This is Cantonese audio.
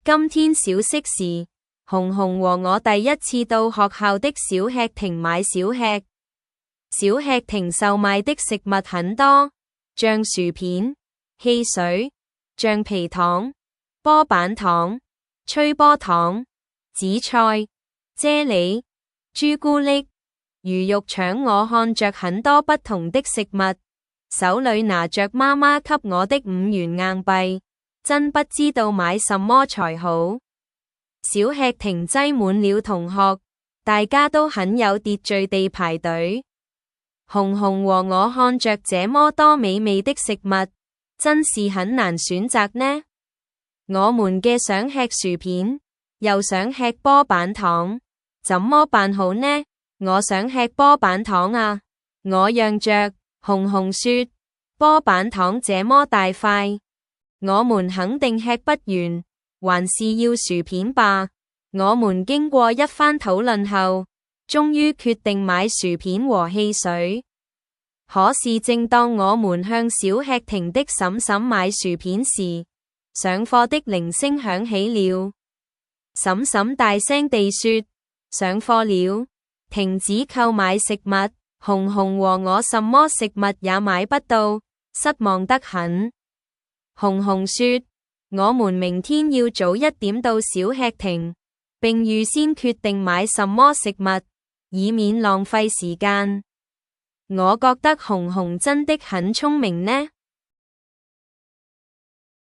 今天小息時，紅紅和我第一次到學校的小吃亭買小吃。小吃亭售賣的食物很多，像薯片、汽水、橡皮糖、波板糖、吹波糖、紫菜、啫喱、朱古力、魚肉腸。我看着很多不同的食物，手裏拿着媽媽給我的5元硬幣，真不知道買什麼才好。小吃亭擠滿了同學，大家都很有秩序地排隊。紅紅和我看着這麼多美味的食物，真是很難選擇呢。我們嘅想吃薯片，又想吃波板糖，怎麼辦好呢？我想吃波板糖啊！我讓着。紅紅說，波板糖這麼大塊，我們肯定吃不完，還是要薯片吧。我們經過一番討論後，終於決定買薯片和汽水。可是正當我們向小吃亭的嬸嬸買薯片時，上課的鈴聲響起了。嬸嬸大聲地說，上課了，停止購買食物。紅紅和我什麼食物也買不到，失望得很。紅紅說，我們明天要早一點到小吃亭，並預先決定買什麼食物，以免浪費時間。我覺得紅紅真的很聰明呢。